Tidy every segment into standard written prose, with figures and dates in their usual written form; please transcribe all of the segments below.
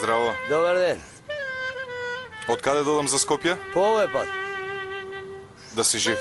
Здраво. Добар ден. Од каде додам за Скопје? По овој пат. Да си жив.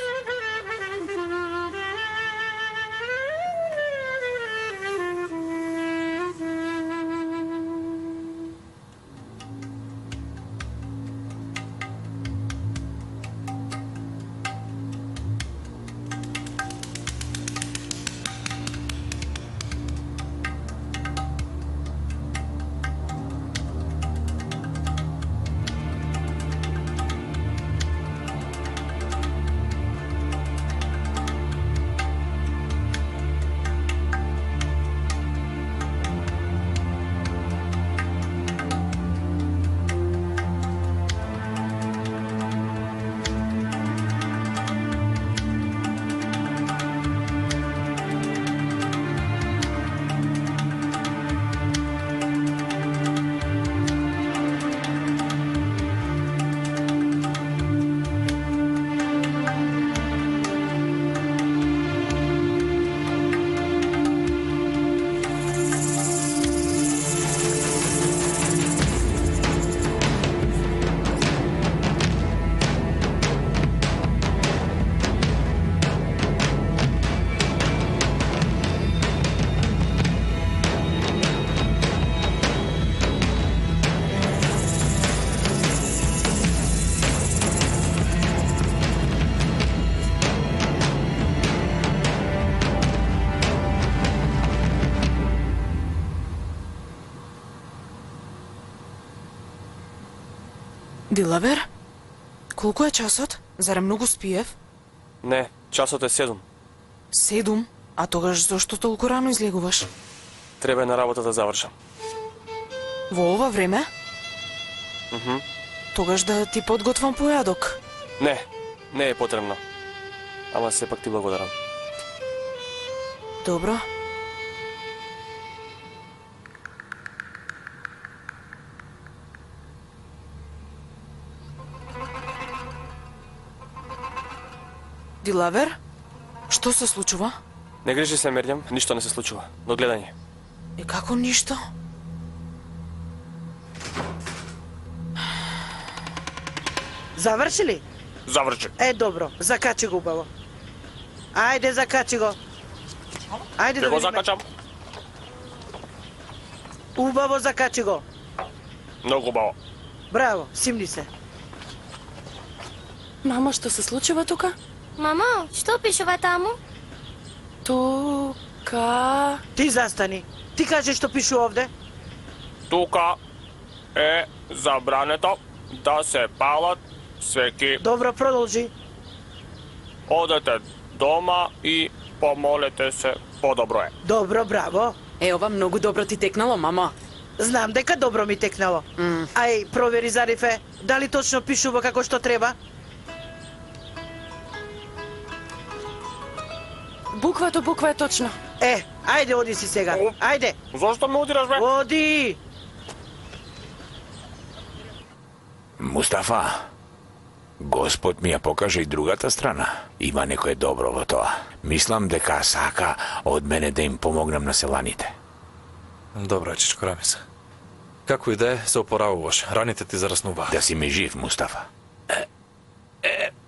Дилавер? Колку е часот? Зарем многу спиев? Не, часот е 7. 7? А тогаш зошто толку рано излегуваш? Треба на работа да завршам. Во ова време? Тогаш да ти подготвам појадок. Не е потребно. Ама сепак ти благодарам. Добро. Дилавер? Што се случува? Не грижи се, Мерјам, ништо не се случува. Но гледање. И како ништо? Заврши ли? Заврши. Добро, закачи го убаво. Ајде, закачи го. Ајде Ќе да го видиме. закачам. Убаво закачи го. Многу убаво. Браво, симни се. Мамо, што се случува тука? Мамо, што пишува таму? Тука... Ти застани. Ти кажи што пише овде. Тука е забрането да се палат свеки. Добро, продолжи. Одете дома и помолете се, подобро е. Добро, браво. Ова многу добро ти текнало, мама. Знам дека добро ми текнало. Ај, провери Зарифе, дали точно пишува како што треба? Буква до буква е точно. Ајде, оди си сега. Ајде, Зошто ме удираш, бе? оди. Мустафа, Господ ми ја покаже и другата страна. Има некое добро во тоа. Мислам дека сака од мене да им помогнам на селаните. Добро, чичко Рамис. Како и да е, се опоравуваш. Раните ти зараснуваа. Да си ми жив, Мустафа.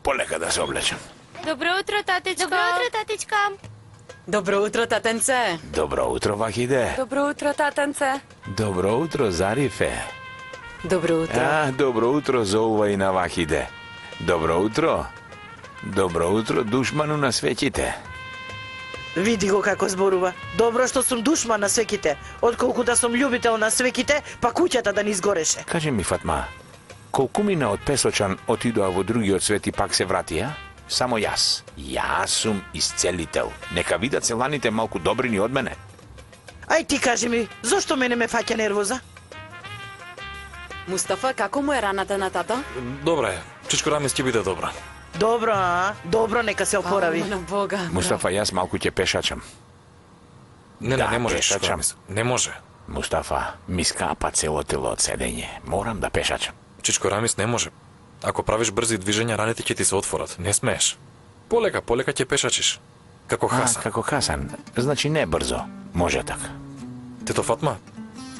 Полека да се облечам. Добро утро, татичко. Добро утро, татичка. Добро утро, татенце. Добро утро, Вахиде. Добро утро, татенце. Добро утро, Зарифе. Добро утро. Добро утро, Зоува и на Вахиде. Добро утро. Добро утро, душману на свеќите. Види го како зборува. Добро што сум душман на свеките, отколку да сум љубител на свеките, па куќата да ни изгореше. Кажи ми, Фатма, колку мина од Песочан отидоа во другиот свет и пак се вратија? Само јас. Јас сум исцелител. Нека видат селаните малку добрини од мене. Ај ти кажи ми, зошто мене ме фаќа нервоза? Мустафа, како му е раната на тато? Добра е. Чичко Рамис ќе биде добра. Добро, Добро, нека се опорави. На Бога. Мустафа, јас малку ќе пешачам. Не, Да, не може, Чичко пешачам. Рамис. Не може. Мустафа, ми скапа цело тело од седење. Морам да пешачам. Чичко Рамис не може. Ако правиш брзи движења, раните ќе ти се отворат. Не смееш. Полека ќе пешачиш. Како Хасан. Како Хасан. Значи не брзо. Може така. Тето Фатма,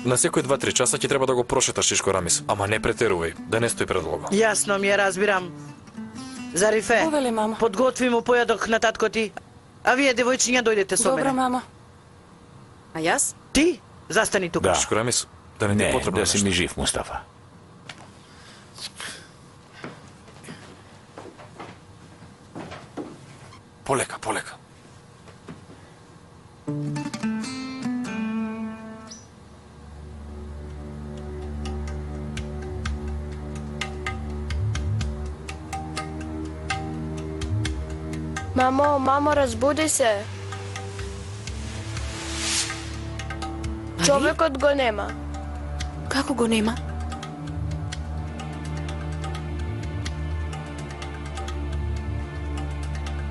На секој 2-3 часа ќе треба да го прошеташ Шишко Рамис, ама не претерувај, да не стои предолго. Јасно ми ја разбирам. Зарифе, Повели, мамо. подготви му појадок на татко ти. А вие, девојчиња, дојдете со Добро, мене. мамо. А јас? Ти, застани тука. Да. Шишко Рамис, да не ти е Не, потребно да си нешто. ми жив, Мустафа. Полека, полека. Мамо, мамо, разбуди се. Човекот го нема. Како го нема?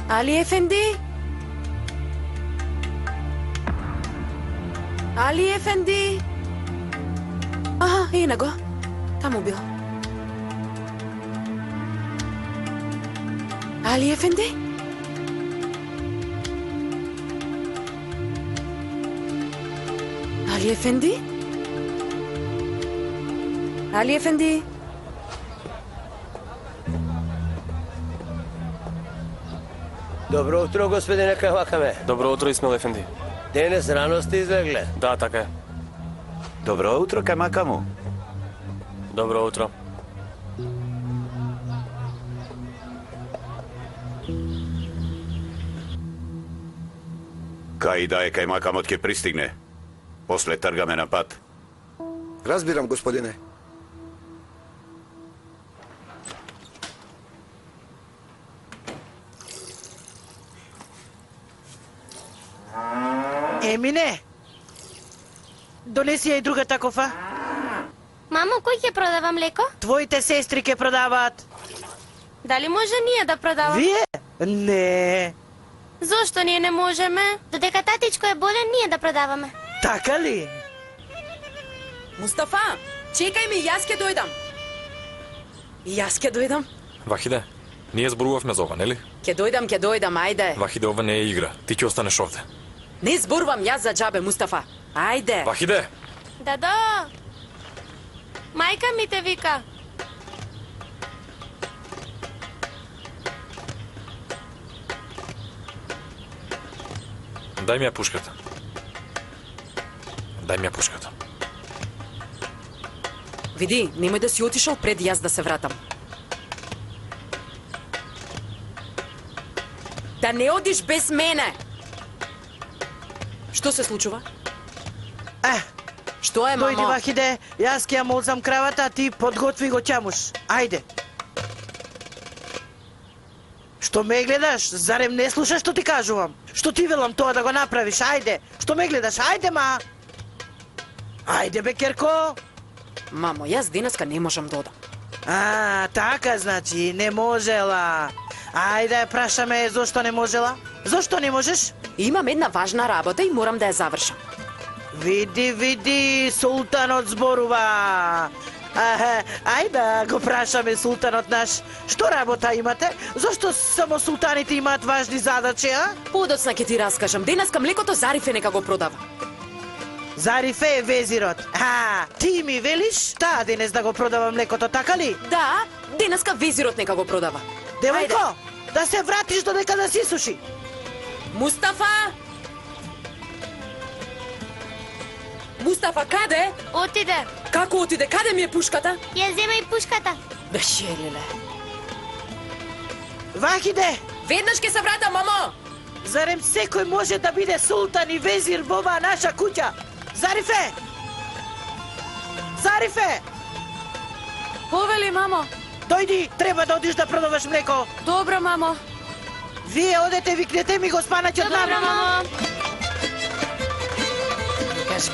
Али Ефенди? Али Ефенди? Аха, ена го. Таму бил. Али Ефенди? Али Ефенди? Али Ефенди? Добро утро, господине Кавакаме. Добро утро, Исмаил Ефенди. Денес рано сте излегле. Да, така е. Добро утро, Камакаму. Добро утро. Кај да е кај Макамот ќе пристигне. После тргаме на пат. Разбирам, господине. Емине, донеси ја и другата кофа. Мамо, кој ќе продава млеко? Твоите сестри ќе продаваат. Дали може ние да продаваме? Вие? Не. Зошто ние не можеме? Додека татичко е болен, ние да продаваме. Така ли? Мустафа, чекај ми, јас ќе дојдам. И јас ќе дојдам. Вахиде, ние зборувавме за ова, нели? Ќе дојдам, ајде. Вахиде, ова не е игра. Ти ќе останеш овде. Не зборувам јас за џабе, Мустафа. Ајде. Вахиде! Дадо! Мајка ми те вика. Дај ми ја пушката. Дај ми ја пушката. Види, немој да си отишол пред јас да се вратам. Да не одиш без мене. Што се случува? Што е, Дојди, мамо? Вахиде, јас ќе ја молзам кравата, а ти подготви го чамуш. Ајде. Што ме гледаш? Зарем не слушаш што ти кажувам? Што ти велам тоа да го направиш? Ајде. Што ме гледаш? Ајде, ма. Ајде, бе, Керко. Мамо, јас денеска не можам да одам. Така значи, не можела. Ајде, прашаме зошто не можела? Зошто не можеш? Имам една важна работа и морам да ја завршам. Види, султанот зборува. Ајде, го прашаме султанот наш. Што работа имате? Зошто само султаните имаат важни задачи, а? Подоцна ќе ти раскажам. Денеска млекото Зарифе нека го продава. Зарифе е везирот. Ти ми велиш таа денес да го продава млекото, така ли? Да, денеска везирот нека го продава. Девојко, да се вратиш додека да си суши. Мустафа! Мустафа, каде? Отиде. Како отиде? Каде ми е пушката? Ја земај пушката. Бешелеле. Вахиде, Веднаш ќе се вратам, мамо! зарем секој може да биде султан и везир во оваа наша куќа? Зарифе! Зарифе! Повели, мамо. Дојди, треба да одиш да продаваш млеко. Добро, мамо. Вие одете, викнете ми го спанаќот Добро, на мамо.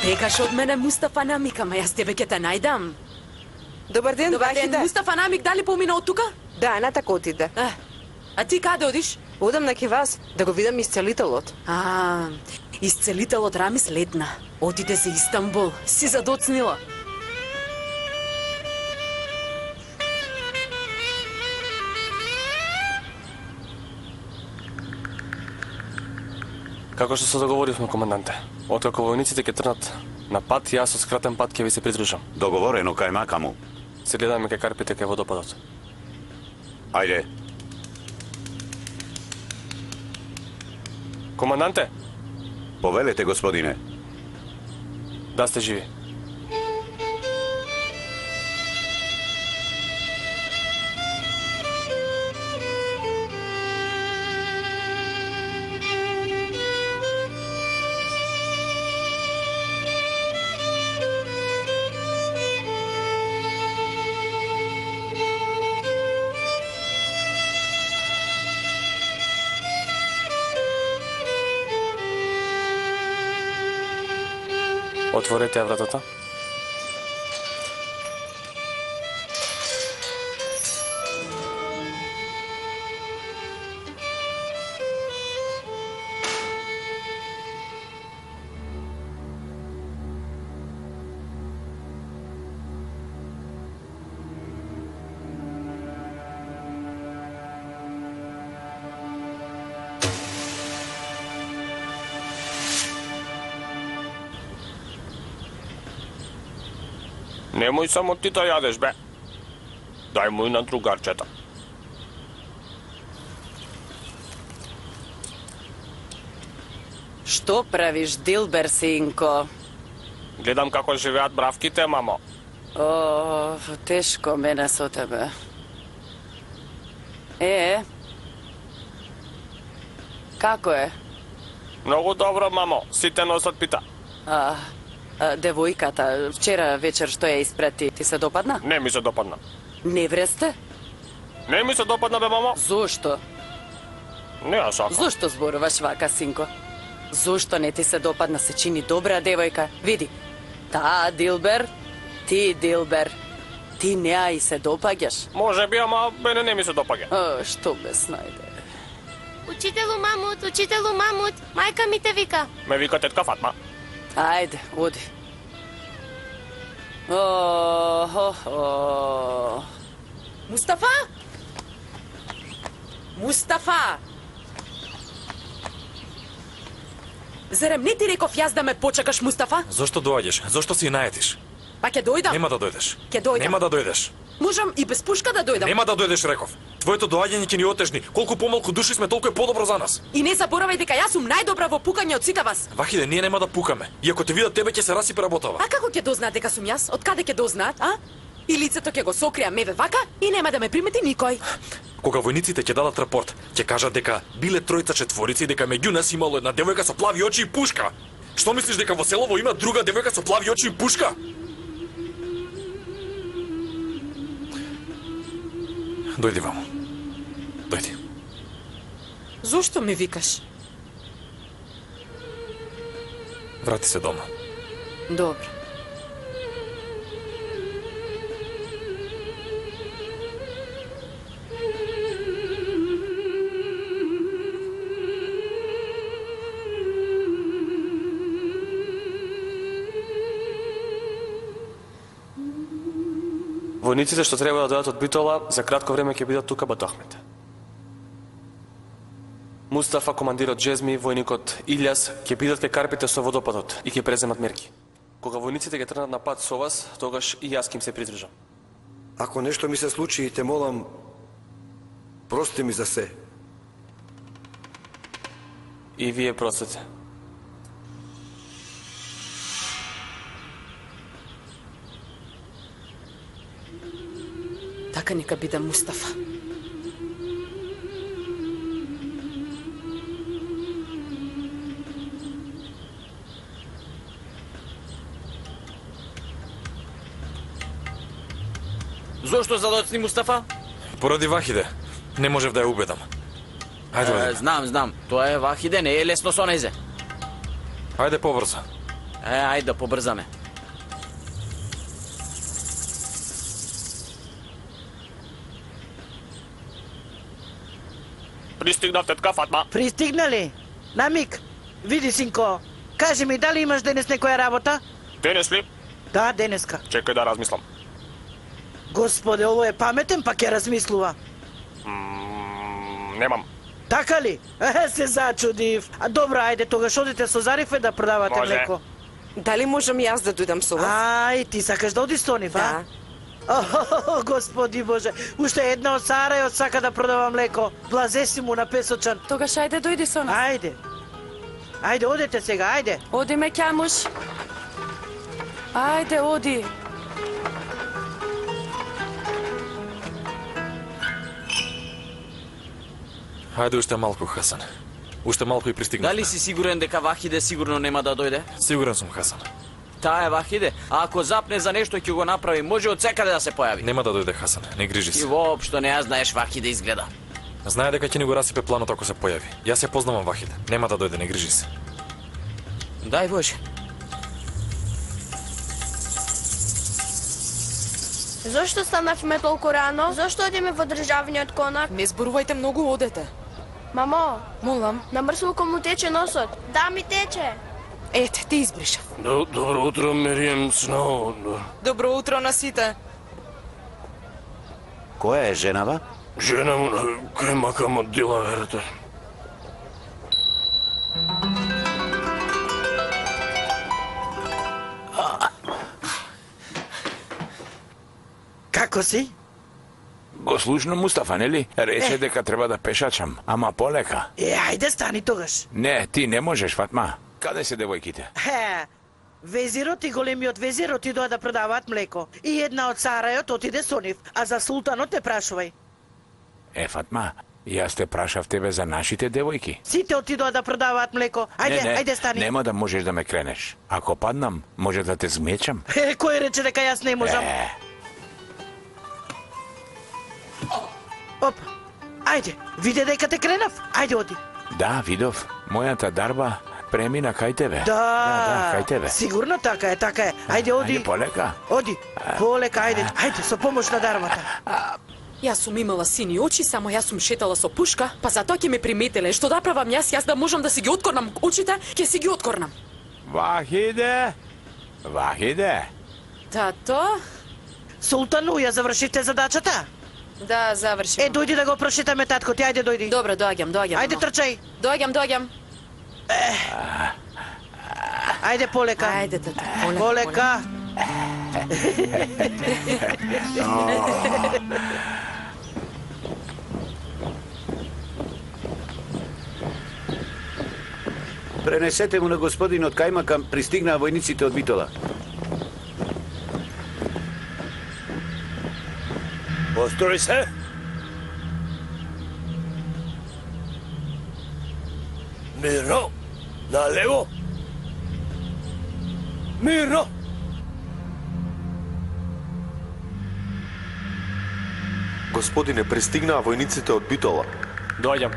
Бегаш од мене, Мустафа Намик, ама јас тебе ќе те најдам. Добар ден, Добар ден, Вахиде. Мустафа Намик, дали помина од тука? Да, на така отиде. А ти каде одиш? Одам на Кивас да го видам исцелителот. Исцелителот Рамис летна. Отиде за Истанбул. Си задоцнила. Како што се договоривме, команданте. Откако војниците ќе трнат На пат, јас од скратен пат ќе ви се придружам. Договорено, кај макаму. Се гледаме кај карпите кај водопадот. Ајде. Команданте, Повелете, господине. да сте живи. Отворете ја вратата. Немој само ти да јадеш, бе. Дај му и на другарчета. Што правиш, Дилбер, синко? Гледам како живеат бравките, мамо. О, тешко мене со тебе. Како е? Многу добро, мамо. Сите носат пита. Девојката, вчера вечер што ја испрати, ти се допадна? Не ми се допадна. Не вресте? Не ми се допадна, бе, мамо. Зошто? Не, ја сакам. Зошто зборуваш вака, синко? Зошто не ти се допадна, се чини добра девојка? Види, таа Дилбер, ти Дилбер, ти неа и се допаѓаш. Може би, ама мене не ми се допаѓа. О, што ме снајде. Учителу Мамут, мајка ми те вика. Ме вика тетка Фатма. Ајде, оди. Мустафа? Мустафа! Зарем не ти реков јас да ме почекаш, Мустафа? Зошто доаѓаш? Зошто си наетиш? Па ќе дојдам. Нема да дојдеш. Ќе дојдам. Нема да дојдеш. Можам и без пушка да дојдам. Нема да дојдеш, реков. Твоето доаѓање ќе ни отежни. Колку помалку души сме, толку е подобро за нас. И не заборавај дека јас сум најдобра во пукање од сите вас. Вахиде, ние нема да пукаме. И ако те видат тебе ќе се расипе работава. А како ќе дознаат дека сум јас? Од каде ќе дознаат, а? И лицето ќе го сокрија меве вака и нема да ме примети никој. Кога војниците ќе дадат рапорт, ќе кажат дека биле тројца четворици и дека меѓу нас имало една девојка со плави очи и пушка. Што мислиш дека во селово има друга девојка со плави очи и пушка? Дојди ваму. Дојди. Зошто ме викаш? Врати се дома. Добро. Војниците што треба да дојдат од Битола, за кратко време ќе бидат тука бад Ахмет. Мустафа, командирот Джезми, војникот Илјас ќе бидат кај карпите со водопадот и ќе преземат мерки. Кога војниците ќе тргнат на пат со вас, тогаш и јас ќе им се придружам. Ако нешто ми се случи, те молам, прости ми за се. И вие простете. Така нека биде, Мустафа. Зошто задоцни Мустафа? Поради Вахиде. Не можев да ја убедам. Ајде, одиме. Знам. Тоа е Вахиде, не е лесно со незе. Ајде побрзо. Ајде да побрзаме. Пристигна тетка Фатма. Пристигнали? На миг. Види, синко, кажи ми, дали имаш денес некоја работа? Денес ли? Да, денеска. Чекај да размислам. Господе, ово е паметен, па ќе размислува. Немам. Така ли? Се зачудив. А добро, ајде, тогаш одите со Зарифе да продавате Може. млеко. Дали можам јас да дојдам со вас? Ај, ти сакаш да одиш со нив, а? О, господи Боже, уште една од Сарајот сака да продава млеко. Блазе си му на Песочан. Тогаш ајде дојди со нас. Ајде. Ајде, одете сега, ајде. Оди ме ќамуш. Ајде, оди. Хајде уште малку, Хасан. Уште малку и пристигнавме. Дали си сигурен дека Вахиде сигурно нема да дојде? Сигурен сум, Хасан. Таа е Вахиде, а ако запне за нешто ќе го направи, може од секаде да се појави. Нема да дојде, Хасан, не грижи Ти се. воопшто не ја знаеш Вахиде изгледа. Знае дека ќе ни го расипе планот ако се појави. Јас ја познавам Вахиде. Нема да дојде, не грижи се. Дај Боже. Зошто станавме толку рано? Зошто одиме во државниот конак? Не зборувајте многу, одете. Мамо, Молам. на мрсулко му тече носот. Да, ми тече. Ете, ти избришав. Добро утро, Мерием Сноу. Добро утро на сите. Која е женава? Жена му на кремакам од Дилаверта. Како си? Го слушна Мустафа, нели? Рече дека треба да пешачам, ама полека. Ајде стани тогаш. Не, ти не можеш, Фатма. Каде се девојките? Везирот и големиот везир отидоа да продаваат млеко. И една од Сарајот отиде со нив, а за султанот те прашувај. Фатма, јас те прашав тебе за нашите девојки. Сите отидоа да продаваат млеко. Ајде, ајде стани. Нема да можеш да ме кренеш. Ако паднам, може да те змечам. Кој рече дека јас не можам? Оп, ајде, виде дека те кренав. Ајде, оди. Да, видов. Мојата дарба премина кај тебе. Да, кај тебе. Сигурно така е, така е. Ајде, оди. Ајде полека. Оди, полека, ајде. Ајде, со помош на дарбата. Јас сум имала сини очи, само јас сум шетала со пушка, па затоа ќе ме приметеле. Што да правам јас да можам да си ги откорнам очите, ќе си ги откорнам. Вахиде! Вахиде! Тато? Султану, ја завршивте задачата? Да, завршим. Дојди да го прошетаме татко ти, ајде дојди. Добро, доаѓам. Ајде трчај. Доаѓам. Ајде полека. Ајде, тато. Полека. Пренесете му на господинот Кајмакам, пристигнаа војниците од Битола. Построи се. Мирно. Налево. Мирно. Господине, пристигнаа војниците од Битола. Доаѓам.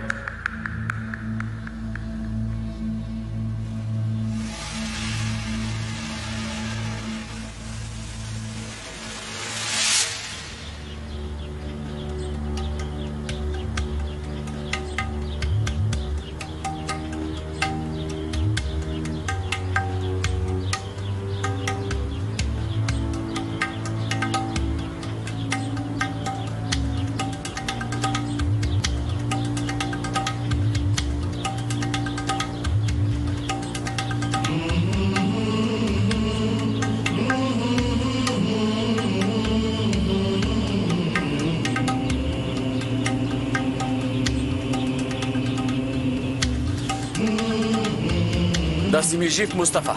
Да си ми жив, Мустафа.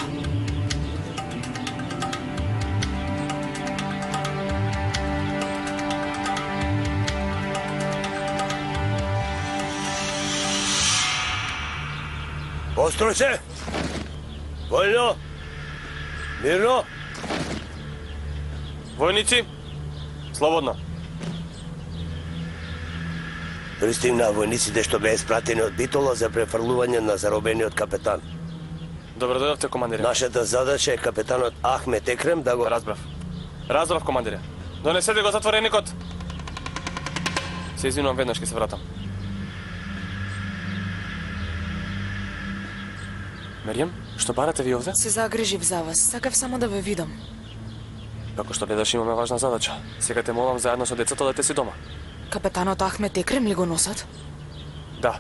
Построи се. Војно. Мирно. Војници, слободно. Пристигнаа војниците што беа испратени од Битола за префрлување на заробениот капетан. Добро дојдовте, командире. Нашата задача е капетанот Ахмет Екрем да го... Разбрав, командире. Донесете го затвореникот. Се извинувам, веднаш ќе се вратам. Мерием, што барате ви овде? Се загрижив за вас. Сакав само да ве видам. Како што гледаш, имаме важна задача. Сега те молам заедно со децата да те си дома. Капетанот Ахмет Екрем ли го носат? Да.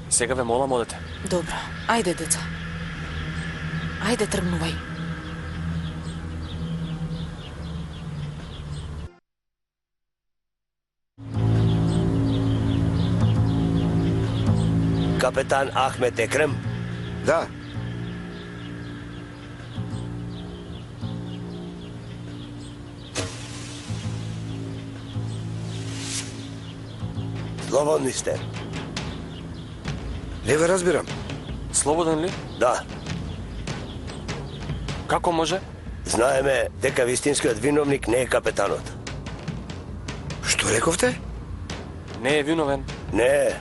Сега ве молам, одете. Добро. Ајде, деца. Ајде, тргнувај. Капетан Ахмет Екрем? Да. Слободни сте. Не ве разбирам. Слободен ли? Да. Како може? Знаеме дека вистинскиот виновник не е капетанот. Што рековте? Не е виновен. Не.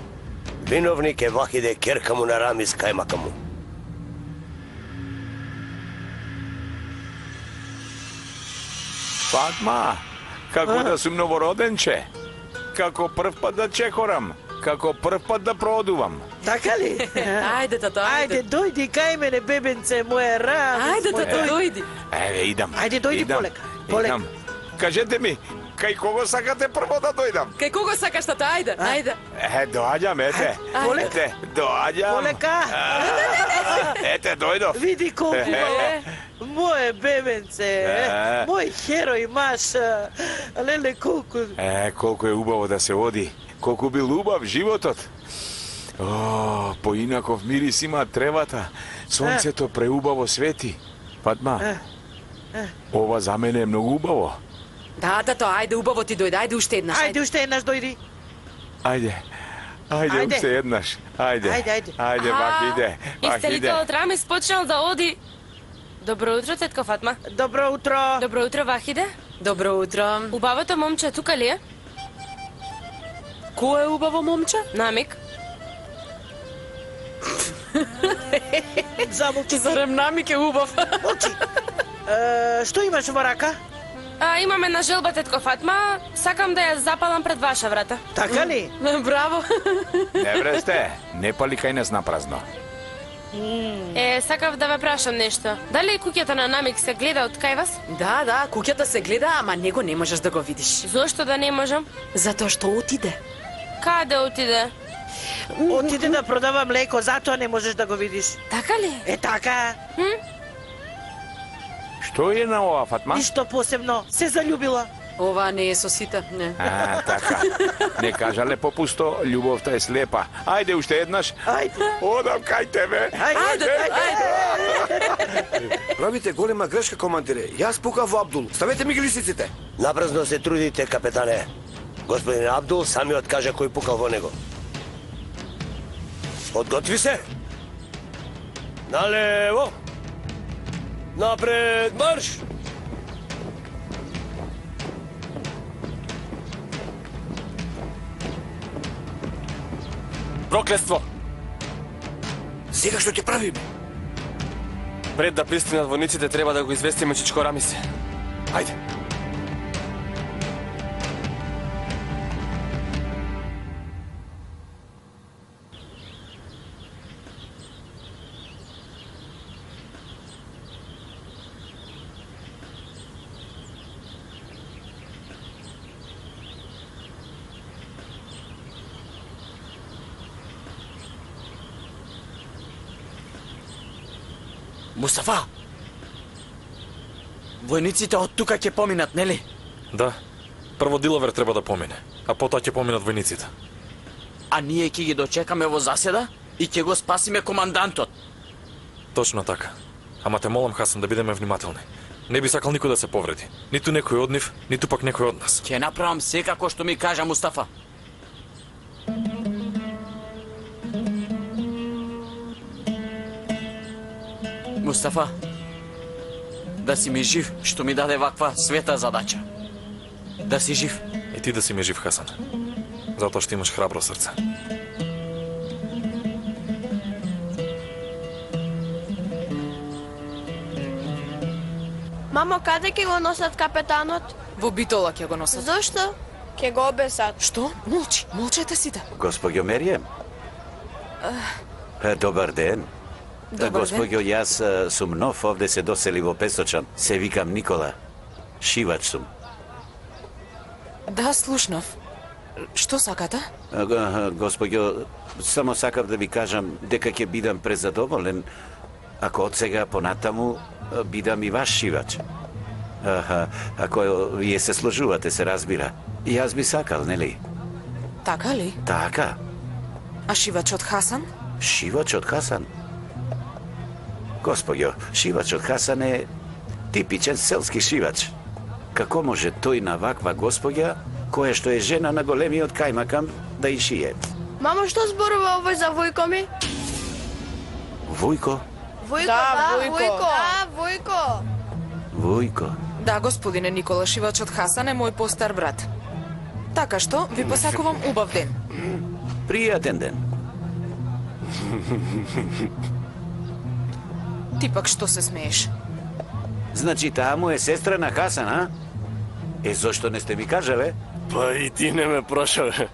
Виновник е Вахиде Керкаму на Рамис Кајмакаму. Фатма, како да сум новороденче. Како прв пат да чекорам. Како прв пат да проодувам. Така ли? Ајде, тато, ајде. Ајде, дојди кај мене, бебенце, моја Рамис. Ајде, тато, дојди. Еве, идам. Ајде, дојди Идам. полека. Полека. Идам. Кажете ми, кај кого сакате прво да дојдам? Кај кого сакаш, тато, ајде, ајде. Доаѓам, ете. Полека. Ете, доаѓам. Полека. Ете, дојдов. Види колку убаво. Моje бебенце, мој херој маш. Леле, колку... Колку е убаво да се оди. Колку бил убав животот. О, поинаков мирис има тревата. Сонцето преубаво свети. Фатма, ова за мене е многу убаво. Да, тато, ајде, убаво ти дојде, ајде уште еднаш. Ајде, уште еднаш дојди. Ајде. Ајде, уште еднаш. Ајде. Ајде. Ајде, Вахиде. Истерителот Рамис почнал да оди. Добро утро, тетко Фатма. Добро утро. Добро утро, Вахиде. Добро утро. Убавото момче тука ли е? Кој е убаво момче? Намик. Замолчи. Зарем Намик е убав. Молчи. Што имаш во рака? Имам една желба, тетко Фатма. Сакам да ја запалам пред ваша врата. Така ли? Браво. Не вресте, не пали кај нас напразно. Сакав да ве прашам нешто. Дали куќата на Намик се гледа од кај вас? Да, куќата се гледа, ама него не можеш да го видиш. Зошто да не можам? Затоа што отиде. Каде отиде? Отиде да продава млеко, затоа не можеш да го видиш. Така ли? Така. Што е на ова, Фатма? Ништо посебно, се заљубила. Ова не е со сите, не. Така. Не кажале попусто, љубовта е слепа. Ајде уште еднаш. Ајде. Одам кај тебе. Ајде. Правите голема грешка, командире. Јас пукав во Абдул. Ставете ми ги лисиците. Напразно се трудите, капетане. Господин Абдул самиот кажа кој пукал во него. Подготви се. Налево. Напред марш. Проклетство! Сега што ќе правиме? Пред да пристигнат војниците треба да го известиме Чичко Рамис. Ајде. Мустафа! Војниците од тука ќе поминат, нели? Да. Прво Диловер треба да помине, а потоа ќе поминат војниците. А ние ќе ги дочекаме во заседа и ќе го спасиме командантот. Точно така. Ама те молам, Хасан, да бидеме внимателни. Не би сакал никој да се повреди. Ниту некој од нив, ниту пак некој од нас. Ќе направам секако што ми кажа Мустафа. Мустафа, да си ми жив, што ми даде ваква света задача. Да си жив. И ти да си ми жив, Хасан. Затоа што имаш храбро срце. Мамо, каде ќе го носат капетанот? Во битола ќе го носат. Зошто? Ќе го обесат. Што? Молчи, молчете сите. Госпоѓо Мерием. Добар ден. Добар Госпоѓо, јас сум нов, овде се досели во Песочан. Се викам Никола. Шивач сум. Да, слушнав. Што сакате? Госпоѓо, само сакав да ви кажам дека ќе бидам презадоволен ако од сега понатаму бидам и ваш шивач. Ако вие се сложувате, се разбира. И јас би сакал, нели? Така ли? Така. А шивачот Хасан? Шивачот Хасан? Господјо, шивачот Хасан е типичен селски шивач. Како може тој на ваква господја, која што е жена на големиот кајмакам, да и шие? Мамо, што зборува овој за Војко ми? Војко? Војко, Да, Војко. Да, Војко. Војко? Да, господине Никола, шивачот Хасан е мој постар брат. Така што, ви посакувам убав ден. Пријатен ден. Ти пак што се смееш? Значи таа му е сестра на Хасан, а? Е, зошто не сте ми кажале? Па и ти не ме прошаве.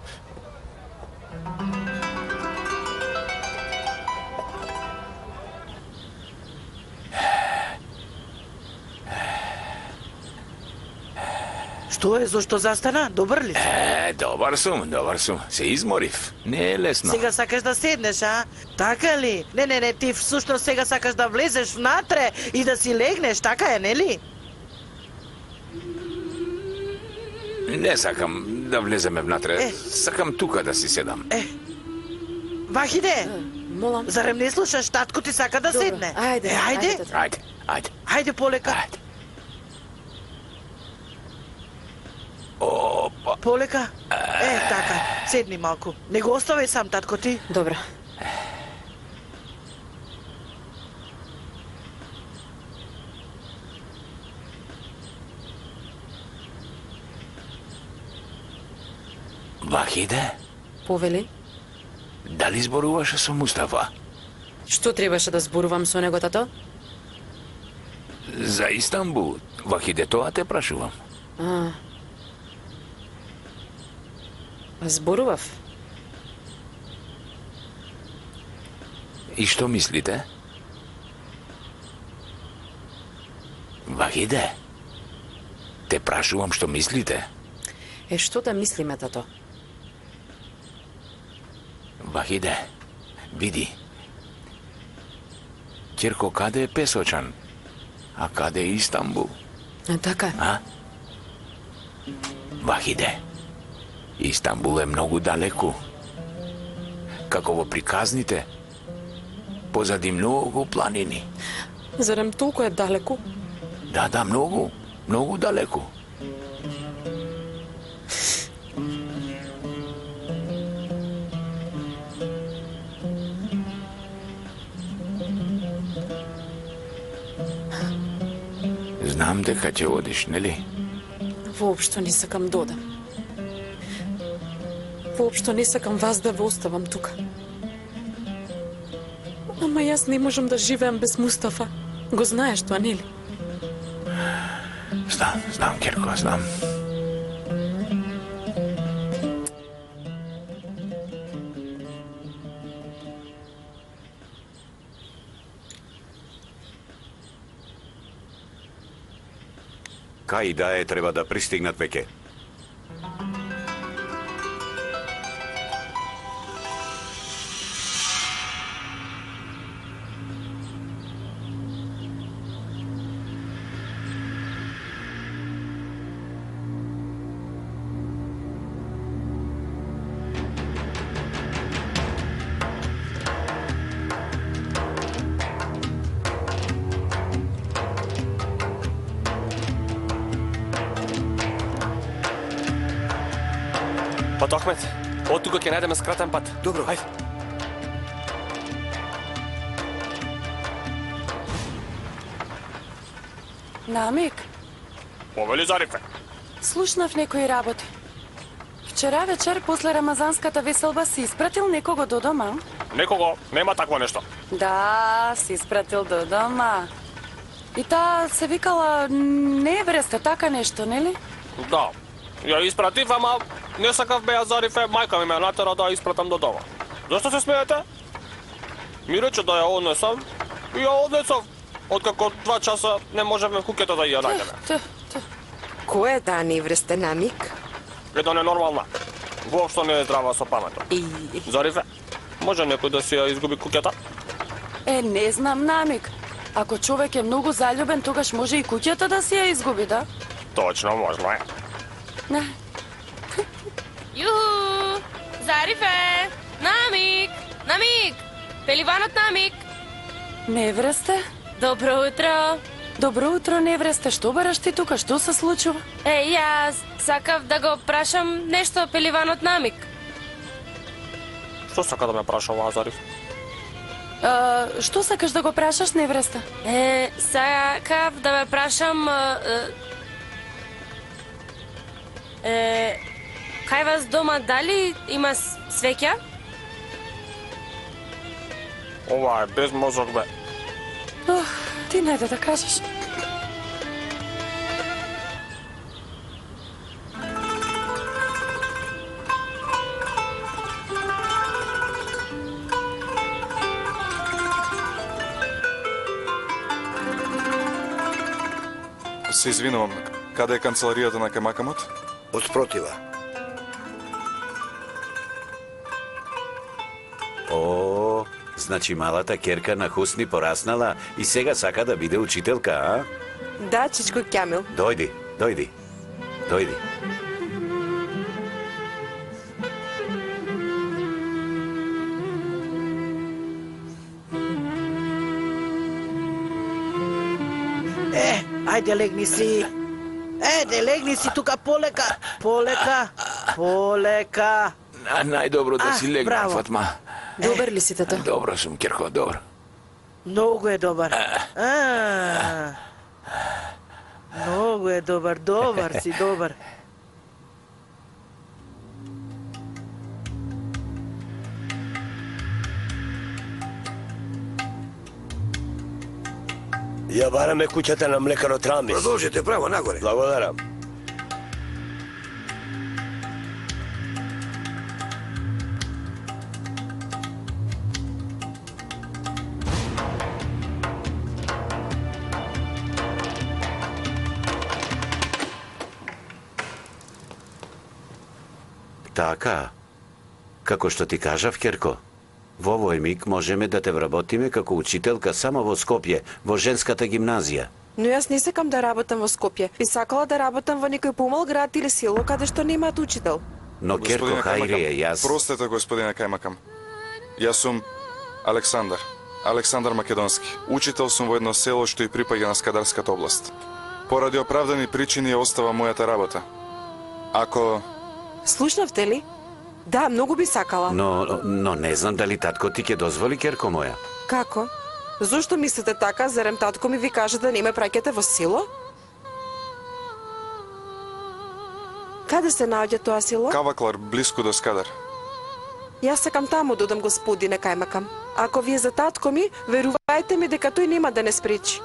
Што е, зошто застана? Добар ли си? Добар сум. Се изморив. Не е лесно. Сега сакаш да седнеш, а? Така ли? Не, ти всушност сега сакаш да влезеш внатре и да си легнеш, така е, нели? Не сакам да влеземе внатре. Сакам тука да си седам. Вахиде, Молам. зарем не слушаш, татко ти сака да седне? Ајде. Ајде. Хајде полека. Опа. Полека. Така, седни малку. Не го оставај сам, татко ти. Добро. Вахиде, Повели? дали зборуваше со Мустафа? Што требаше да зборувам со него, тато? За Истанбул. Вахиде, тоа те прашувам. Зборував? И што мислите? Вахиде, те прашувам што мислите. Што да мислиме, тато? Вахиде, види. Ќерко, каде е Песочан? А каде е Истанбул? Така. А? Вахиде, Истанбул е многу далеку. Како во приказните, позади многу планини. Зарем толку е далеку? Да, многу далеку. Знам дека ќе одиш, нели? Воопшто не сакам да одам. Воопшто не сакам вас да ве оставам тука. Ама јас не можам да живеам без Мустафа. Го знаеш тоа, нели? Знам, Ќерко, знам. Кај да е треба да пристигнат веќе? Пат Ахмет, од тука ќе најдеме скратен пат. Добро. Ајде. Намик, Повели Зарифе. слушнав некои работи. Вчера вечер, после рамазанската веселба, си испратил некого до дома? Некого, нема такво нешто. Да, си испратил до дома. И таа се викала невреста, така нешто, нели? Да, ја испратив, ама не сакав беа Зарифе, мајка ми ме натера да ја испратам до дома. Зашто се смеете? Ми рече да ја однесам и ја однесов. Откако 2 часа не можеме куќето да ја најдеме. Кој е таа невреста, Намик? Една ненормална. Воопшто не е здрава со паметот. Зарифе, може некој да си ја изгуби куќата? Не знам, Намик. Ако човек е многу заљубен, тогаш може и куќата да си ја изгуби, да? Точно, можно е. Не. Јуху! Зарифе! Намик! Намик! Пеливанот Намик! Невресте? Добро утро! Добро утро, невресте. Што бараш ти тука? Што се случува? Јас сакав да го прашам нешто пеливанот Намик. Што сака да ме праша оваа Зариф? Што сакаш да го прашаш, невреста? Сакав да ме прашам... кај вас дома дали има свеќа? Ова е без мозок, бе. Ти најде да кажеш. Се извинувам. Каде е канцеларијата на Кајмакамот? Од спротива. О, значи малата керка на Хусни пораснала и сега сака да биде учителка, а? Да, чичко Кјамил. Дојди, дојди, дојди. Ајде, легни си. Легни си тука полека. Полека. Полека. Најдобро да си легнам, браво. Фатма. Добар ли си, тато? Добро сум, Керко, добро. Многу е добар. Многу е добар, добар си, добар. Ја бараме куќата на млекарот Рамис. Продолжете право нагоре. Благодарам. Така. Како што ти кажав, Керко, во овој миг можеме да те вработиме како учителка само во Скопје, во женската гимназија. Но јас не сакам да работам во Скопје. Би сакала да работам во некој помал град или село каде што немаат учител. Но Керко, Господине хајре, Кајмакам, јас... Простете, господине Кајмакам. Јас сум Александар. Александар Македонски. Учител сум во едно село што и припаѓа на Скадарската област. Поради оправдани причини ја остава мојата работа. Ако... Слушнавте ли? Да, многу би сакала. Но не знам дали татко ти ќе дозволи, Керко моја. Како? Зошто мислите така? Зарем татко ми ви кажа да не ме праќате во село? Каде се наоѓа тоа село? Каваклар, блиску до Скадар. Јас сакам таму да одам, господине Кајмакам. Ако ви е за татко ми, верувајте ми дека тој нема да не спречи.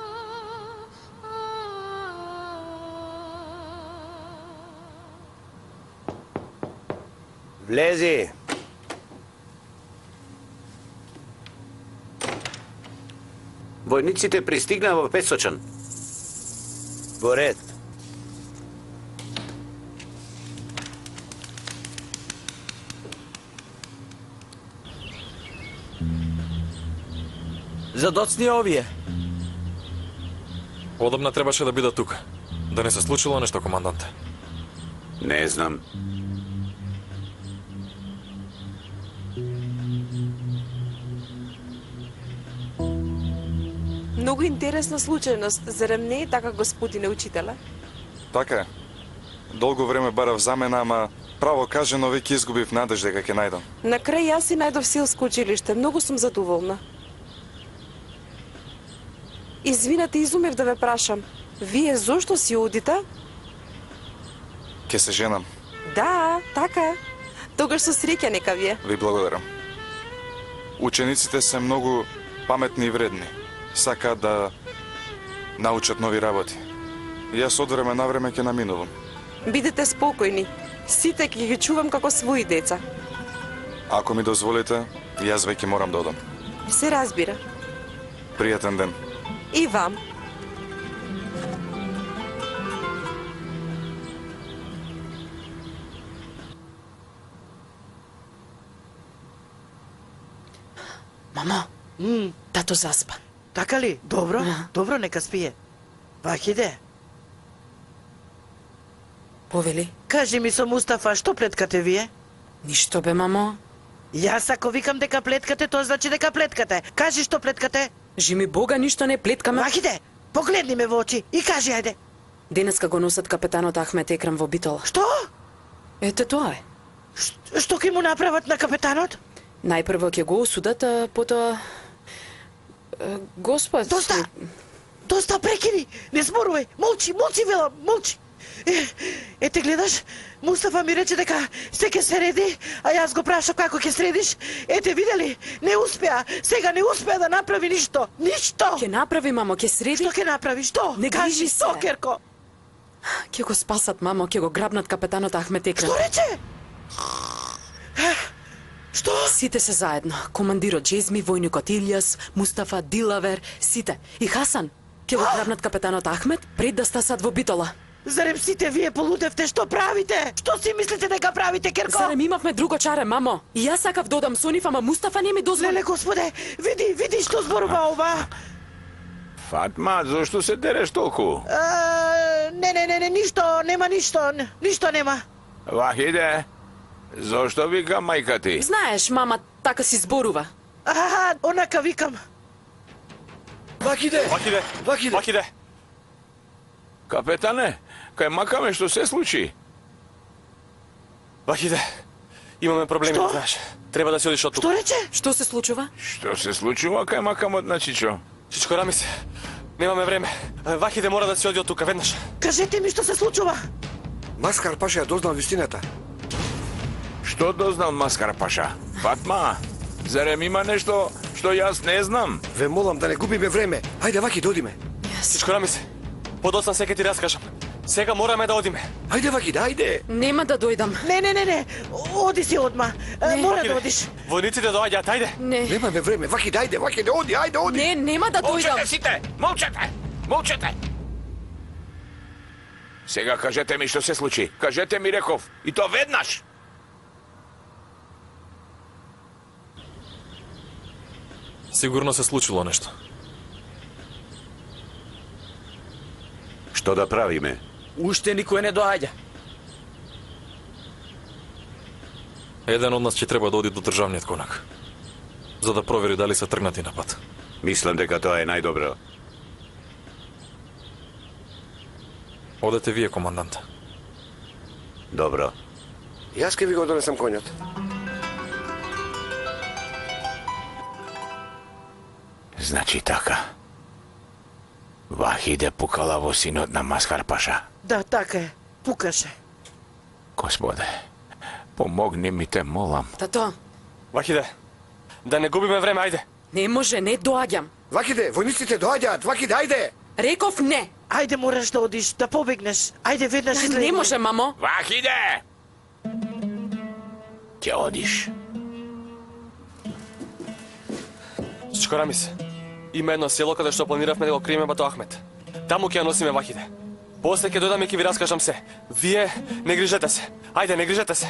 Влези. Војниците пристигнаа во Песочан. Во ред. Задоцни овие. Одамна требаше да биде тука. Да не се случило нешто, команданте. Не знам. Многу интересна случајност, зарем не е така, господине учителе? Така е. Долго време барав замена, ама право кажено веќе изгубив надеж дека ќе најдам. На крај јас си најдов селско училиште, многу сум задоволна. Извинете, изумев да ве прашам. Вие зошто си одите? Ќе се женам. Да, така. Тогаш со среќа нека вие. Ви благодарам. Учениците се многу паметни и вредни. Сакаат да научат нови работи. Јас од време на време ќе наминувам. Бидете спокојни. Сите ќе ги чувам како своји деца. Ако ми дозволите, јас веќе морам да одам. Се разбира. Пријатен ден. И вам. Мамо, тато заспа. Така ли? Добро, добро, нека спие. Вахиде, Повели. кажи ми со Мустафа, што плеткате вие? Ништо бе, мамо. Јас ако викам дека плеткате, тоа значи дека плеткате. Кажи што плеткате. Жими Бога, ништо не плеткаме. Вахиде, погледни ме во очи и кажи, ајде. Денеска го носат капетанот Ахмет Екрам во Битола. Што? Ете тоа е. Што ќе му направат на капетанот? Најпрво ќе го осудат, а потоа... Господ... Доста, прекини, не зборувај, молчи, велам, молчи. Ете гледаш, Мустафа ми рече дека се ќе се реди, а јас го прашав како ќе средиш. Ете видели, не успеа, сега не успеа да направи ништо, ништо. Ќе направи, мамо, ќе среди. Што ќе направи, што? Не Кажи грижи што, се. Керко? Ќе го спасат, мамо, ќе го грабнат капетанот Ахмет Екрам. Што рече? Што? Сите се заедно. Командирот Джезми, војникот Илјас, Мустафа, Дилавер, сите. И Хасан. Ќе го грабнат капетанот Ахмет пред да стасат во Битола. Зарем сите вие полудевте, што правите? Што си мислите дека правите, Керко? Зарем имавме друго чаре, мамо. И јас сакав да одам со нив, ама Мустафа не ми дозволи. Леле, господе, види што зборува ова. Фатма, зошто се дереш толку? Не, ништо, нема ништо нема. Вахиде, зошто вика мајка ти? Знаеш, мама така си зборува. Онака викам. Вахиде. Капетане, кај макаме што се случи? Вахиде, имаме проблеми, знаеш. Треба да си одиш од тука. Што рече? Што се случува? Што се случува кај макамот на Чичо? Чичко Рамис, немаме време. Вахиде мора да си оди од тука веднаш. Кажете ми што се случува. Маскар Паша ја дознал вистината. Што дознал Маскар Паша? Фатма, зарем има нешто што јас не знам? Ве молам да не губиме време. Ајде, Ваки, додиме. Чичко Рамис, подоцна се ќе ти раскажам. Сега мораме да одиме. Ајде, Ваки, ајде. Нема да дојдам. Не. Оди си одма. Мора да одиш. Војниците доаѓаат, ајде. Не. Немаме време. Ваки, ајде, оди. Не, нема да дојдам. Молчете сите! Молчете! Сега кажете ми што се случи. Кажете ми, реков. И то веднаш. Сигурно се случило нешто. Што да правиме? Уште никој не доаѓа. Еден од нас ќе треба да оди до државниот конак, за да провери дали се тргнати на пат. Мислам дека тоа е најдобро. Одете вие, командант. Добро. Јас ке ви го донесам коњот. Значи така. Вахиде пукала во синот на Маскар Паша. Да, така е. Пукаше. Господе, помогни ми те, молам. Тато. Вахиде, да не губиме време, ајде. Не може, не доаѓам. Вакиде, војниците доаѓаат. Вакиде, ајде. Реков не. Ајде мораш да одиш, да побегнеш. Ајде веднаш излезе. Не може, мамо. Вахиде! Ќе одиш. Чичко Рамис, има едно село каде што планиравме да го криеме бато Ахмет. Таму ќе ја носиме Вахиде. После ќе дојдам и ќе ви раскажам се. Вие не грижете се. Ајде, не грижете се.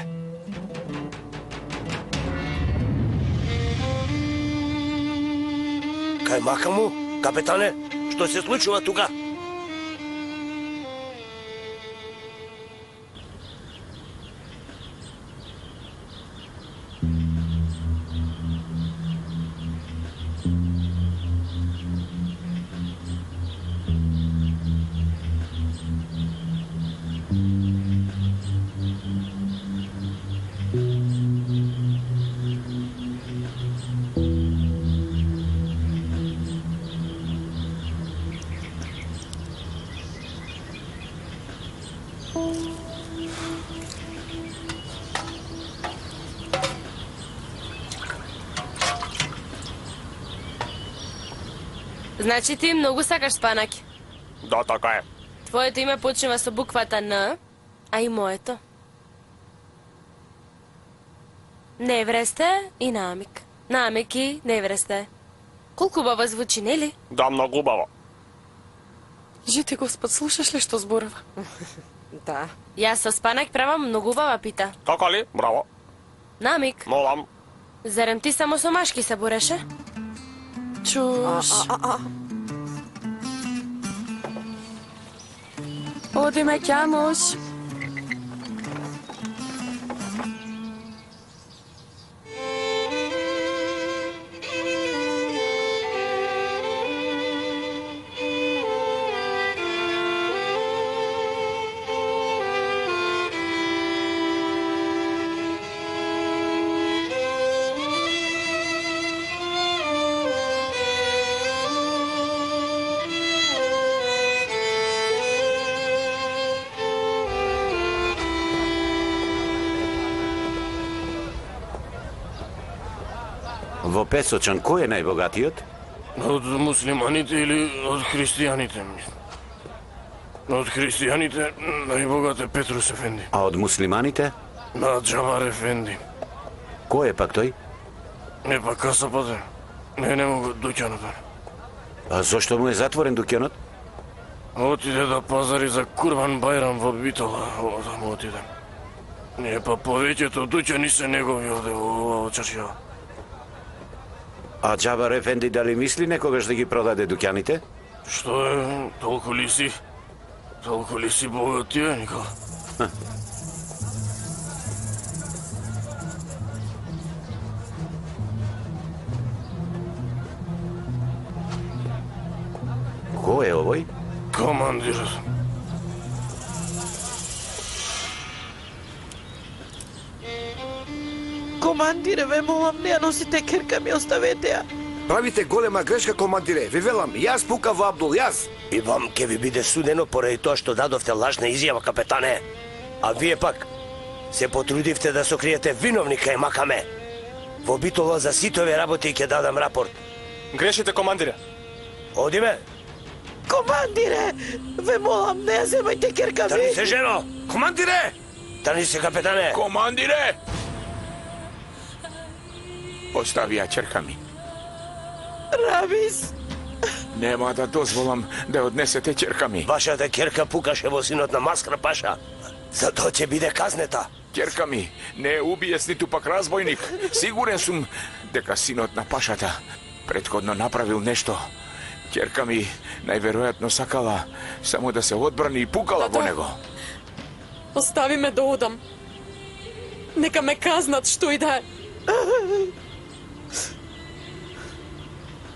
Кај макаму, капетане, што се случува тука? Значи ти многу сакаш спанаки. Да, така е. Твоето име почнува со буквата Н, а и моето. Невресте и Намик. Намик и Невресте. Колку убаво звучи, нели? Да, многу убаво. Жити Господ, слушаш ли што зборува? Да. Јас со спанак правам многу убава пита. Така ли? Браво. Намик, Молам. зарем ти само со машки се бореше? Чуш. Одиме ќамуш. Во Песочан кој е најбогатиот? Од муслиманите или од христијаните? Од христијаните најбогат е Петрус Ефенди. А од муслиманите? На Джабар Ефенди. Кој е пак тој? Не па касапате. Не мога дуќанот. А зошто му е затворен дуќанот? Отиде да пазари за Курбан Бајрам во Битола. Таму отиде. Не па повеќето дуќани се негови овде во чаршија. А Джабар Ефенди дали мисли некогаш да ги продаде дуќаните? Што е, толку ли си богат е, Никола? Кој е овој? Командирот. Командире, ве молам, не ја носите керка ми, оставете ја. Правите голема грешка, командире. Ви велам, јас пукав во Абдул, јас. И вам ќе ви биде судено поради тоа што дадовте лажна изјава, капетане. А вие пак се потрудивте да сокриете виновника и макаме. Во Битола за сите овие работи ќе дадам рапорт. Грешите, командире. Оди ме. Командире, ве молам, не ја земајте керка ми. Тани се, жено. Командире! Тани се, капетане. Командире! Остави ја ќерка ми. Рамис. Нема да дозволам да однесете ќерка ми. Вашата ќерка пукаше во синот на Маскра Паша. Затоа ќе биде казнета. Ќерка ми не е убиец ниту пак разбойник. Сигурен сум дека синот на Пашата претходно направил нешто. Ќерка ми најверојатно сакала само да се одбрани и пукала во него. Остави ме да одам. Нека ме казнат што и да е.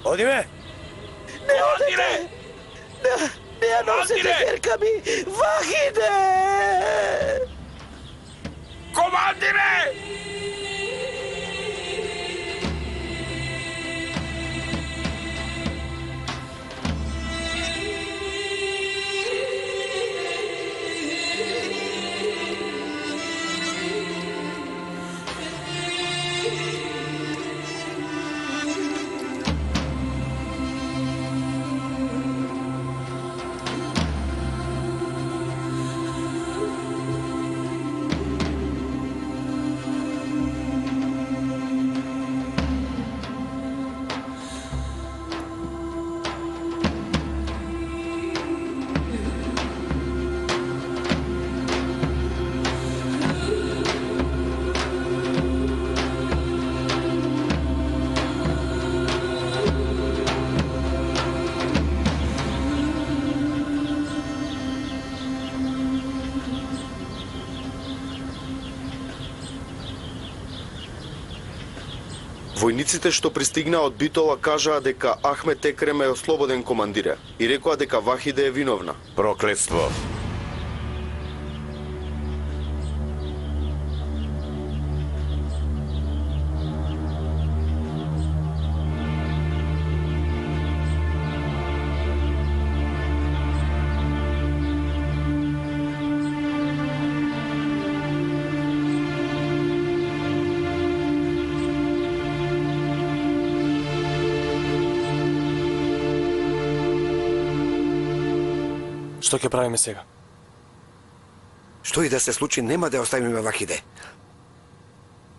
Оди ме! Не одите! Не ја носите керка ми! Вахиде! Командире! Војниците што пристигнаа од Битола кажаа дека Ахмет Екрем е ослободен, командире, и рекоа дека Вахиде е виновна. Проклетство. Што ќе правиме сега? Што и да се случи, нема да ја оставиме Вахиде.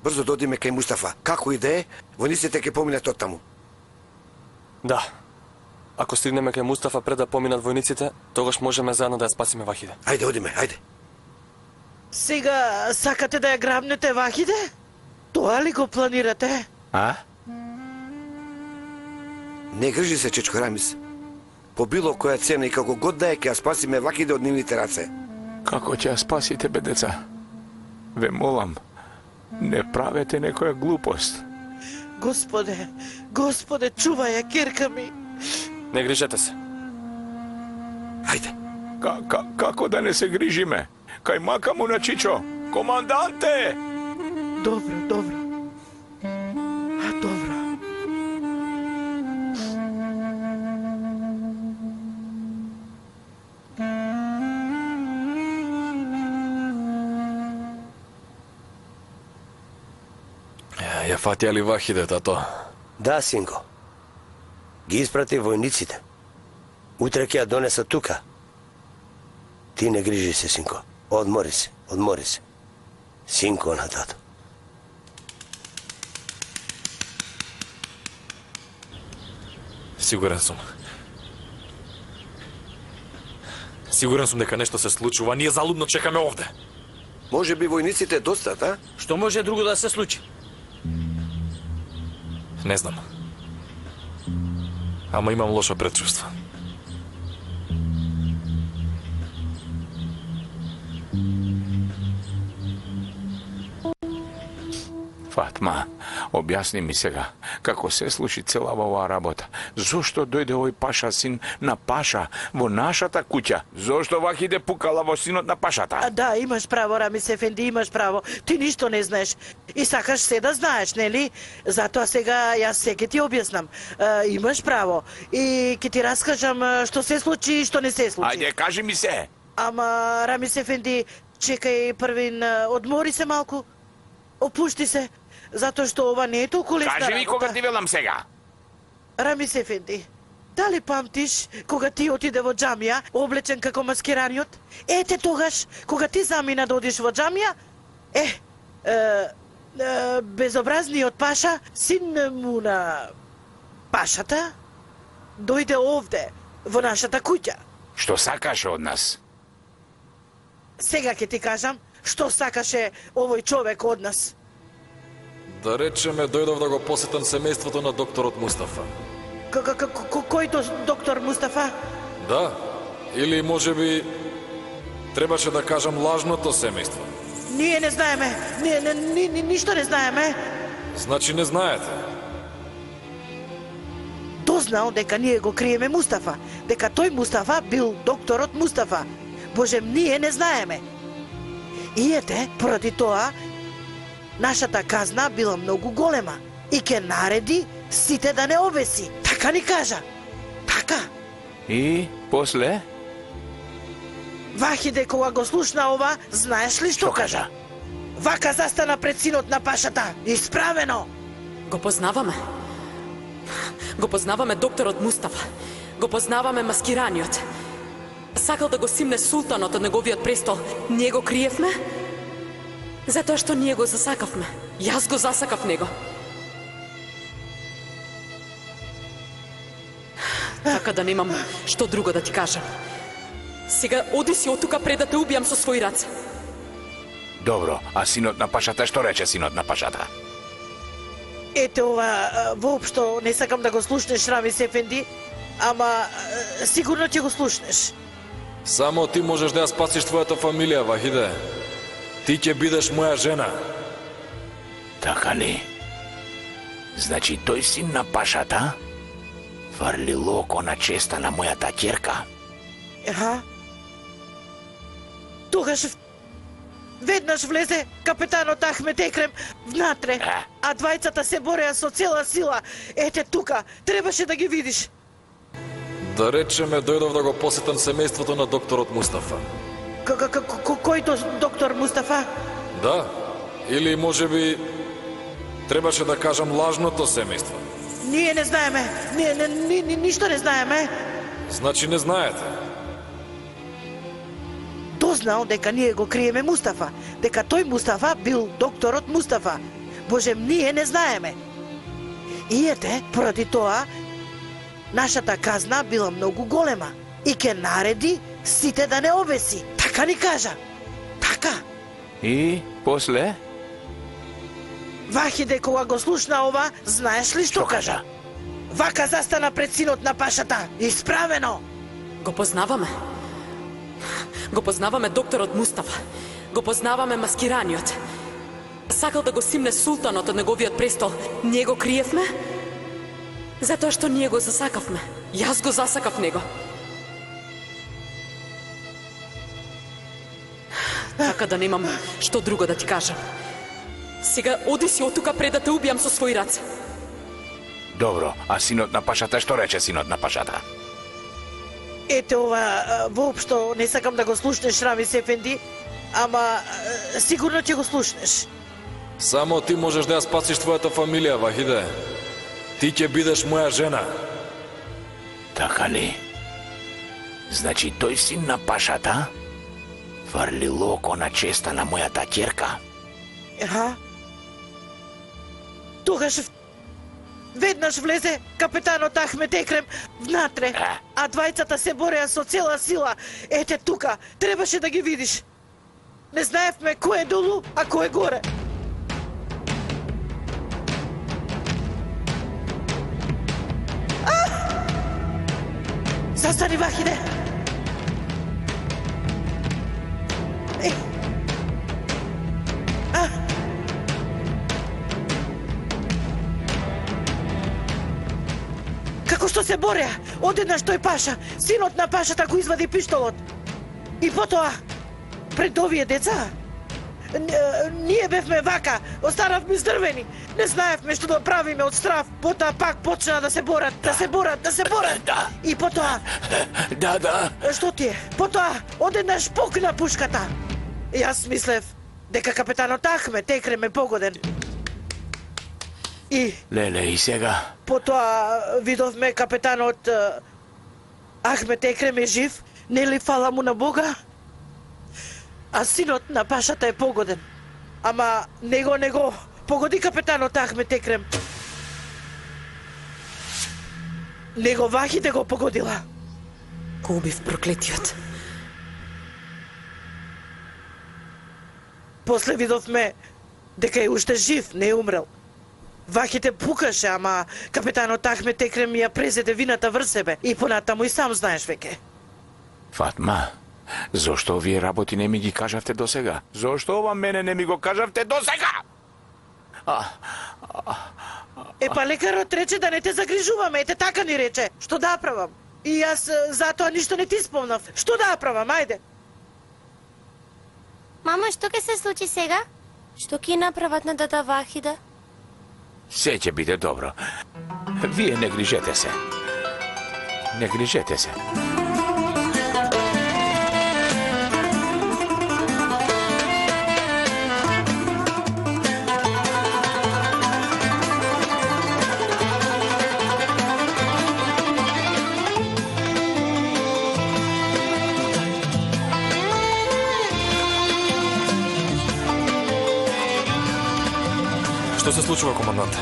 Брзо додиме кај Мустафа. Како и да е, војниците ќе поминат оттаму. Да. Ако стигнеме кај Мустафа пред да поминат војниците, тогаш можеме заедно да ја спасиме Вахиде. Ајде, одиме, ајде. Сега сакате да ја грабнете Вахиде? Тоа ли го планирате? А? Не грижи се, чечко Рамис. По било која цена и како год да е, ќе ја спасиме вакиде од нивните раце. Како ќе ја спасите, бе, деца? Ве молам, не правете некоја глупост. Господе, Господе, чувај ја керка ми. Не грижете се. Ајде. Како да не се грижиме? Кај мака му на Чичо. Команданте! Добро, добро. А, добро. Ја фатија ли Вахиде, тато? Да, синко. Ги испрати војниците. Утре ќе ја донеса тука. Ти не грижи се, синко. Одмори се, одмори се. Синко на тато. Сигурен сум. Сигурен сум дека нешто се случува, ние залудно чекаме овде. Може би војниците достат, а? Што може друго да се случи? Не знам. Ама имам лошо предчувство. Фатма, објасни ми сега, како се случи целава оваа работа. Зошто дојде овој паша син на паша во нашата куќа? Зошто Вахиде пукала во синот на пашата? А, да, имаш право, Рамис Ефенди, имаш право. Ти ништо не знаеш. И сакаш се да знаеш, нели? Затоа сега јас се ќе ти објаснам. Имаш право. И ќе ти раскажам што се случи и што не се случи. Ајде, кажи ми се. Ама, Рамис Ефенди, чекај првин, одмори се малку. Опушти се, затоа што ова не е толку лесна Кажи ми работа. кога ти велам сега. Рамис Ефенди, дали памтиш кога ти отиде во џамија, облечен како маскираниот? Ете тогаш, кога ти замина да одиш во џамија, безобразниот паша, син му на пашата, дојде овде, во нашата куќа. Што сакаше од нас? Сега ќе ти кажам што сакаше овој човек од нас. Да речеме, дојдов да го посетам семејството на докторот Мустафа. Кој доктор Мустафа? Да, или може би требаше да кажам лажното семејство. Ние не знаеме, ништо не знаеме. Значи не знаете. Дознал дека ние го криеме Мустафа, дека тој Мустафа бил докторот Мустафа. Боже, ние не знаеме. И ете, поради тоа, нашата казна била многу голема и ќе нареди сите да не обеси. Така ни кажа. Така. И после? Вахиде кога го слушна ова, знаеш ли што кажа? Вака застана пред синот на пашата, исправено. Го познаваме. Го познаваме докторот Мустафа. Го познаваме маскираниот. Сакал да го симне султанот од неговиот престол. Ние го криевме, затоа што ние го засакавме. Јас го засакав него. Така да немам што друго да ти кажам. Сега оди си од тука пред да те убијам со своји раце. Добро, а синот на пашата што рече синот на пашата? Ете ова, воопшто не сакам да го слушнеш, Рамис Ефенди, ама сигурно ќе го слушнеш. Само ти можеш да ја спасиш твојата фамилија, Вахиде. Ти ќе бидеш моја жена. Така ли? Значи тој син на пашата фрли локо на честа на мојата ќерка. Еха. Тогаш веднаш влезе капетанот Ахмет Екрем внатре, а двајцата се бореа со цела сила. Ете тука, требаше да ги видиш. Да речеме, дојдов да го посетам семејството на докторот Мустафа. Кој доктор Мустафа? Да, или може би требаше да кажам лажното семејство. Ние не знаеме, ништо не знаеме. Значи не знаете. Дознал дека ние го криеме Мустафа, дека тој Мустафа бил докторот Мустафа. Боже, ние не знаеме. И ете, поради тоа, нашата казна била многу голема и ќе нареди сите да не обеси. Така ни кажа. Така. И после? Вахиде кога го слушна ова, знаеш ли што кажа? Вака застана пред синот на пашата, исправено. Го познаваме. Го познаваме докторот Мустафа. Го познаваме маскираниот. Сакал да го симне султанот од неговиот престол. Ние го криевме? Затоа што ние го засакавме. Јас го засакав него. Така да немам што друго да ти кажам. Сега оди си од тука пред да те убијам со своји раце. Добро, а синот на пашата, што рече синот на пашата? Ете ова, воопшто не сакам да го слушнеш, Рамис Ефенди, ама сигурно ќе го слушнеш. Само ти можеш да ја спасиш твојата фамилија, Вахиде. Ти ќе бидеш моја жена. Така ли? Значи тој син на пашата фрли локо на честа на мојата ќерка. Аха. Тогаш веднаш влезе капетанот Ахмет Екрем внатре, а двајцата се бореа со цела сила. Ете тука, требаше да ги видиш. Не знаевме кој е долу, а кој е горе. Застани, Вахиде! Како што се бореа, одеднаш тој паша, синот на пашата го извади пиштолот. И потоа, пред овие деца, ние бевме вака, останавме здрвени. Не знаевме што да правиме од страв. Потоа пак почна да се борат, да се борат. Да. И потоа... Да. Што ти е? Потоа, одеднаш пукна пушката. Јас мислев дека капетанот Ахмет Екрем е погоден. И... Леле, и сега? Потоа видовме капетанот Ахмет Екрем е жив, нели фала му на Бога? А синот на пашата е погоден. Ама него погоди капетанот Ахмет Екрем. Него Вахиде го погодила. Го убив проклетиот. После видовме дека е уште жив, не е умрел. Вахите пукаше, ама капетанот Ахмет Екрем ја презеде вината врз себе. И понатаму и сам знаеш веќе. Фатма, зошто овие работи не ми ги кажавте досега? Зошто ова мене не ми го кажавте досега? Епа лекарот рече да не те загрижуваме, ете така ни рече. Што да правам? И јас затоа ништо не ти спомнав. Што да правам, ајде? Мама, што ќе се случи сега? Што ќе направат на дада Вахида? Се ќе биде добро. Вие не грижете се. Не грижете се. Што се случува, команданте?